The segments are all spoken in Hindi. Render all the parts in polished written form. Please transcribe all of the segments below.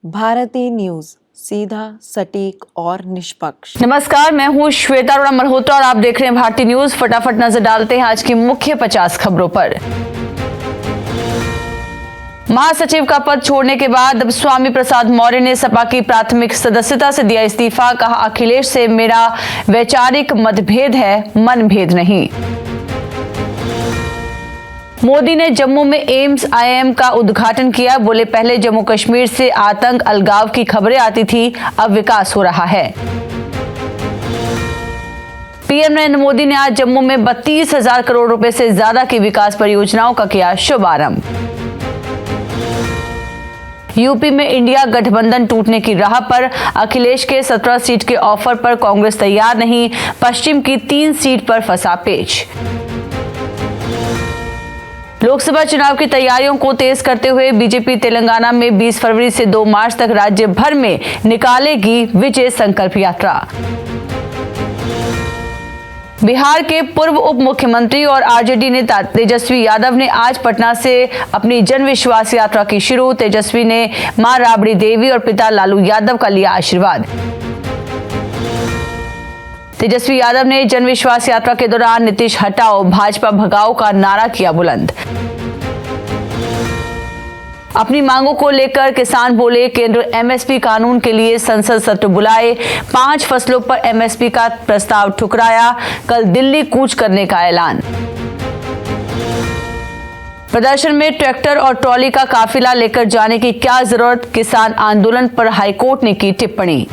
भारती न्यूज, सीधा, सटीक और निष्पक्ष। नमस्कार, मैं हूं श्वेता अरोड़ा मल्होत्रा और आप देख रहे हैं भारती न्यूज। फटाफट नजर डालते हैं आज की मुख्य 50 खबरों पर। महासचिव का पद छोड़ने के बाद अब स्वामी प्रसाद मौर्य ने सपा की प्राथमिक सदस्यता से दिया इस्तीफा। कहा, अखिलेश से मेरा वैचारिक मतभेद है, मनभेद नहीं। मोदी ने जम्मू में एम्स आईआईएम का उद्घाटन किया। बोले, पहले जम्मू कश्मीर से आतंक अलगाव की खबरें आती थी, अब विकास हो रहा है। पीएम नरेंद्र मोदी ने आज जम्मू में 32,000 करोड़ रुपए से ज्यादा की विकास परियोजनाओं का किया शुभारंभ। यूपी में इंडिया गठबंधन टूटने की राह पर। अखिलेश के 17 सीट के ऑफर पर कांग्रेस तैयार नहीं। पश्चिम की 3 सीट पर फंसा पेच। लोकसभा चुनाव की तैयारियों को तेज करते हुए बीजेपी तेलंगाना में 20 फरवरी से 2 मार्च तक राज्य भर में निकालेगी विजय संकल्प यात्रा। बिहार के पूर्व उप मुख्यमंत्री और आरजेडी नेता तेजस्वी यादव ने आज पटना से अपनी जन विश्वास यात्रा की शुरू। तेजस्वी ने मां राबड़ी देवी और पिता लालू यादव का लिया आशीर्वाद। तेजस्वी यादव ने जन विश्वास यात्रा के दौरान नीतीश हटाओ भाजपा भगाओ का नारा किया बुलंद। अपनी मांगों को लेकर किसान बोले, केंद्र एमएसपी कानून के लिए संसद सत्र बुलाए। 5 फसलों पर एमएसपी का प्रस्ताव ठुकराया। कल दिल्ली कूच करने का ऐलान। प्रदर्शन में ट्रैक्टर और ट्रॉली का काफिला लेकर जाने की क्या जरूरत, किसान आंदोलन पर हाईकोर्ट ने की टिप्पणी।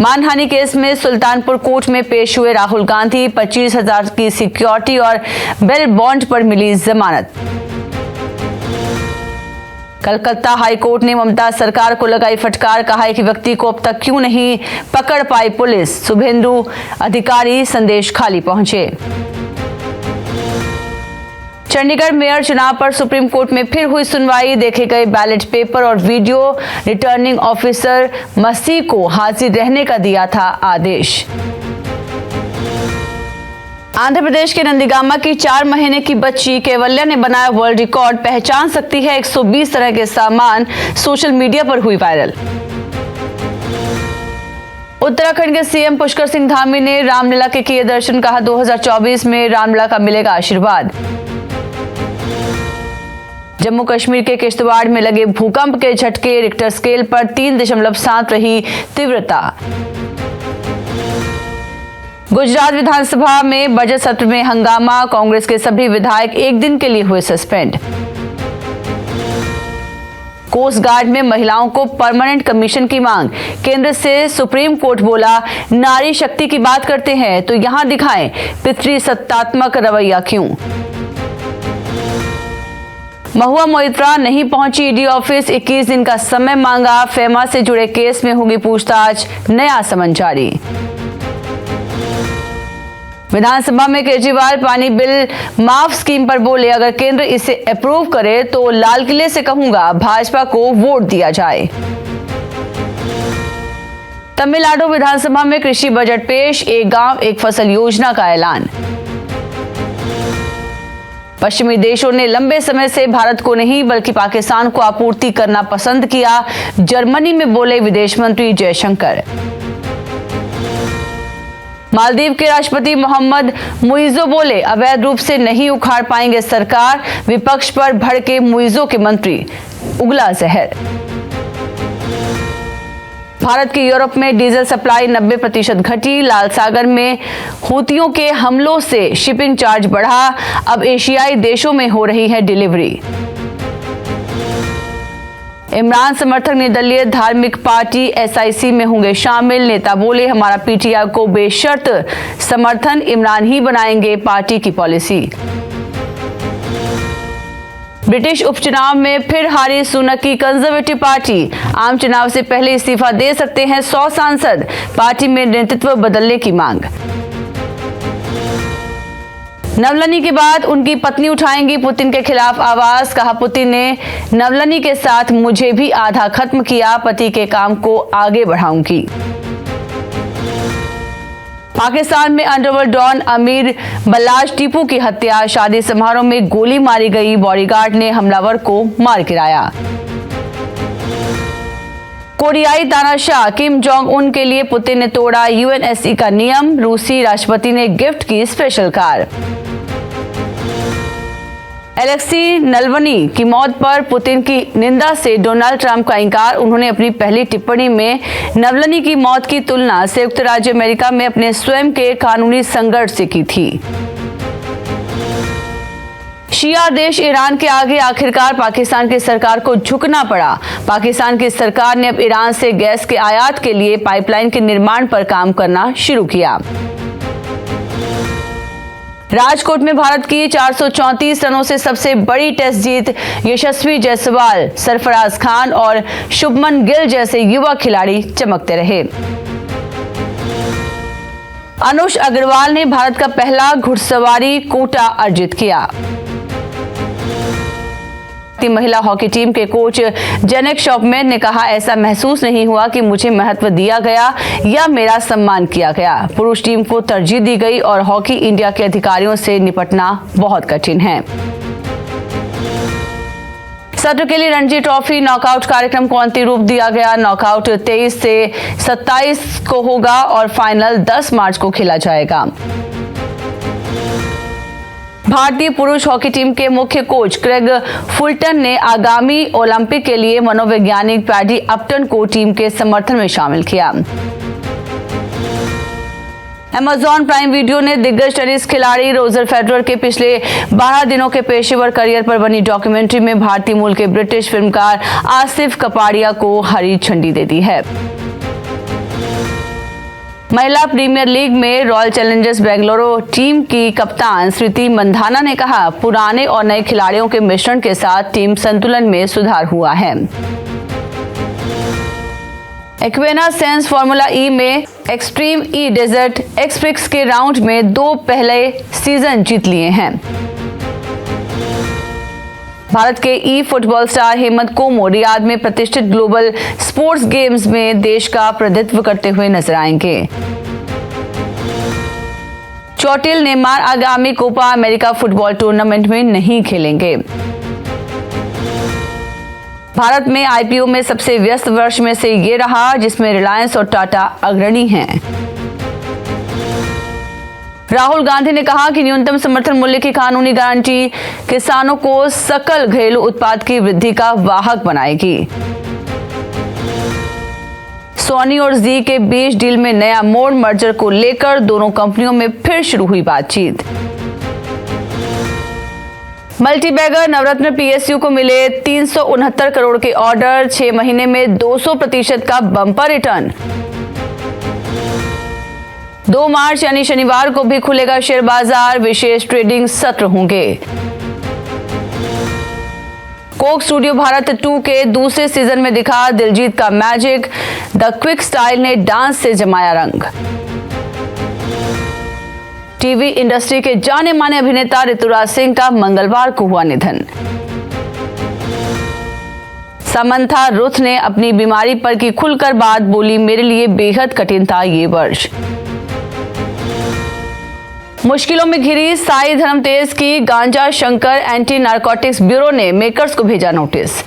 मानहानि केस में सुल्तानपुर कोर्ट में पेश हुए राहुल गांधी। 25,000 की सिक्योरिटी और बेल बॉन्ड पर मिली जमानत। कलकत्ता हाईकोर्ट ने ममता सरकार को लगाई फटकार। कहा, एक व्यक्ति को अब तक क्यों नहीं पकड़ पाई पुलिस। शुभेंदु अधिकारी संदेश खाली पहुंचे। चंडीगढ़ मेयर चुनाव पर सुप्रीम कोर्ट में फिर हुई सुनवाई। देखे गए बैलेट पेपर और वीडियो। रिटर्निंग ऑफिसर मसीह को हाजिर रहने का दिया था आदेश। आंध्र प्रदेश के नंदीगामा की 4 महीने की बच्ची कैवल्या ने बनाया वर्ल्ड रिकॉर्ड। पहचान सकती है 120 तरह के सामान। सोशल मीडिया पर हुई वायरल। उत्तराखंड के सीएम पुष्कर सिंह धामी ने रामलीला के किए दर्शन। कहा, 2024 में रामलीला का मिलेगा आशीर्वाद। जम्मू कश्मीर के किश्तवाड़ में लगे भूकंप के झटके। रिक्टर स्केल पर 3.7 रही तीव्रता। गुजरात विधानसभा में बजट सत्र में हंगामा। कांग्रेस के सभी विधायक एक दिन के लिए हुए सस्पेंड। कोस्ट गार्ड में महिलाओं को परमानेंट कमीशन की मांग। केंद्र से सुप्रीम कोर्ट बोला, नारी शक्ति की बात करते हैं तो यहां दिखाएं पितृसत्तात्मक रवैया क्यों। महुआ मोइत्रा नहीं पहुंची ईडी ऑफिस। 21 दिन का समय मांगा। फेमा से जुड़े केस में होगी पूछताछ। नया समन जारी। विधानसभा में केजरीवाल पानी बिल माफ स्कीम पर बोले, अगर केंद्र इसे अप्रूव करे तो लाल किले से कहूंगा भाजपा को वोट दिया जाए। तमिलनाडु विधानसभा में कृषि बजट पेश। एक गांव एक फसल योजना का ऐलान। पश्चिमी देशों ने लंबे समय से भारत को नहीं बल्कि पाकिस्तान को आपूर्ति करना पसंद किया। जर्मनी में बोले विदेश मंत्री जयशंकर। मालदीव के राष्ट्रपति मोहम्मद मुइज़ो बोले, अवैध रूप से नहीं उखाड़ पाएंगे सरकार। विपक्ष पर भड़के मुइज़ो के मंत्री। उगला जहर। भारत की यूरोप में डीजल सप्लाई 90% घटी। लाल सागर में हूतियों के हमलों से शिपिंग चार्ज बढ़ा। अब एशियाई देशों में हो रही है डिलीवरी। इमरान समर्थक निर्दलीय धार्मिक पार्टी एसआईसी में होंगे शामिल। नेता बोले, हमारा पीटीआई को बेशर्त समर्थन, इमरान ही बनाएंगे पार्टी की पॉलिसी। ब्रिटिश उपचुनाव में फिर हारी सुनक की कंजर्वेटिव पार्टी। आम चुनाव से पहले इस्तीफा दे सकते हैं 100 सांसद। पार्टी में नेतृत्व बदलने की मांग। नवलनी के बाद उनकी पत्नी उठाएंगी पुतिन के खिलाफ आवाज। कहा, पुतिन ने नवलनी के साथ मुझे भी आधा खत्म किया। पति के काम को आगे बढ़ाऊंगी। पाकिस्तान में अंडरवर्ल्ड डॉन अमीर बल्लाज टीपू की हत्या। शादी समारोह में गोली मारी गई। बॉडीगार्ड ने हमलावर को मार गिराया। कोरियाई तानाशाह किम जोंग उन के लिए पुतिन ने तोड़ा यूएनएससी का नियम, रूसी राष्ट्रपति ने गिफ्ट की स्पेशल कार। एलेक्सी नलवनी की मौत पर पुतिन की निंदा से डोनाल्ड ट्रंप का इंकार। उन्होंने अपनी पहली टिप्पणी में नवलनी की मौत की तुलना संयुक्त राज्य अमेरिका में अपने स्वयं के कानूनी संघर्ष से की थी। शिया देश ईरान के आगे आखिरकार पाकिस्तान की सरकार को झुकना पड़ा। पाकिस्तान की सरकार ने अब ईरान से गैस के आयात के लिए पाइपलाइन के निर्माण पर काम करना शुरू किया। राजकोट में भारत की 434 रनों से सबसे बड़ी टेस्ट जीत। यशस्वी जायसवाल, सरफराज खान और शुभमन गिल जैसे युवा खिलाड़ी चमकते रहे। अनुष अग्रवाल ने भारत का पहला घुड़सवारी कोटा अर्जित किया। महिला हॉकी टीम के कोच जेनेक शॉपमैन ने कहा, ऐसा महसूस नहीं हुआ कि मुझे महत्व दिया गया या मेरा सम्मान किया गया। पुरुष टीम को तरजीह दी गई और हॉकी इंडिया के अधिकारियों से निपटना बहुत कठिन है। सत्र के लिए रणजी ट्रॉफी नॉकआउट कार्यक्रम को अंतिम रूप दिया गया। नॉकआउट 23 से 27 को होगा और फाइनल 10 मार्च को खेला जाएगा। भारतीय पुरुष हॉकी टीम के मुख्य कोच क्रेग फुलटन ने आगामी ओलंपिक के लिए मनोवैज्ञानिक पैडी अपटन को टीम के समर्थन में शामिल किया। Amazon प्राइम वीडियो ने दिग्गज टेनिस खिलाड़ी रोजर फेडरर के पिछले 12 दिनों के पेशेवर करियर पर बनी डॉक्यूमेंट्री में भारतीय मूल के ब्रिटिश फिल्मकार आसिफ कपाड़िया को हरी झंडी दे दी है। महिला प्रीमियर लीग में रॉयल चैलेंजर्स बेंगलुरु टीम की कप्तान स्मृति मंधाना ने कहा, पुराने और नए खिलाड़ियों के मिश्रण के साथ टीम संतुलन में सुधार हुआ है। एक्वेना सेंस फार्मूला ई में एक्सट्रीम ई डेजर्ट एक्सप्रिक्स के राउंड में 2 पहले सीजन जीत लिए हैं। भारत के ई फुटबॉल स्टार हेमंत कोमो रियाद में प्रतिष्ठित ग्लोबल स्पोर्ट्स गेम्स में देश का प्रतिनिधित्व करते हुए नजर आएंगे। चोटिल नेमार आगामी कोपा अमेरिका फुटबॉल टूर्नामेंट में नहीं खेलेंगे। भारत में आईपीओ में सबसे व्यस्त वर्ष में से ये रहा, जिसमें रिलायंस और टाटा अग्रणी हैं। राहुल गांधी ने कहा कि न्यूनतम समर्थन मूल्य की कानूनी गारंटी किसानों को सकल घरेलू उत्पाद की वृद्धि का वाहक बनाएगी। सोनी और जी के बीच डील में नया मोड़, मर्जर को लेकर दोनों कंपनियों में फिर शुरू हुई बातचीत। मल्टीबैगर नवरत्न पीएसयू को मिले 369 करोड़ के ऑर्डर, 6 महीने में 200% का बम्पर रिटर्न। 2 मार्च यानी शनिवार को भी खुलेगा शेयर बाजार, विशेष ट्रेडिंग सत्र होंगे। कोक स्टूडियो भारत 2 के दूसरे सीजन में दिखा दिलजीत का मैजिक, द क्विक स्टाइल ने डांस से जमाया रंग। टीवी इंडस्ट्री के जाने माने अभिनेता ऋतुराज सिंह का मंगलवार को हुआ निधन। समंथा रुथ ने अपनी बीमारी पर की खुलकर बात, बोली, मेरे लिए बेहद कठिन था ये वर्ष। मुश्किलों में घिरी साई धर्म तेज की गांजा शंकर एंटी नारकोटिक्स ब्यूरो ने मेकर्स को भेजा नोटिस।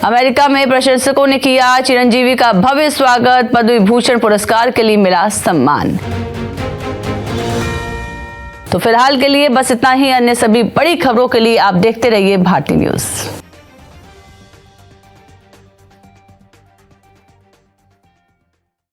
अमेरिका में प्रशंसकों ने किया चिरंजीवी का भव्य स्वागत, पद्म विभूषण पुरस्कार के लिए मिला सम्मान। तो फिलहाल के लिए बस इतना ही। अन्य सभी बड़ी खबरों के लिए आप देखते रहिए भारती न्यूज।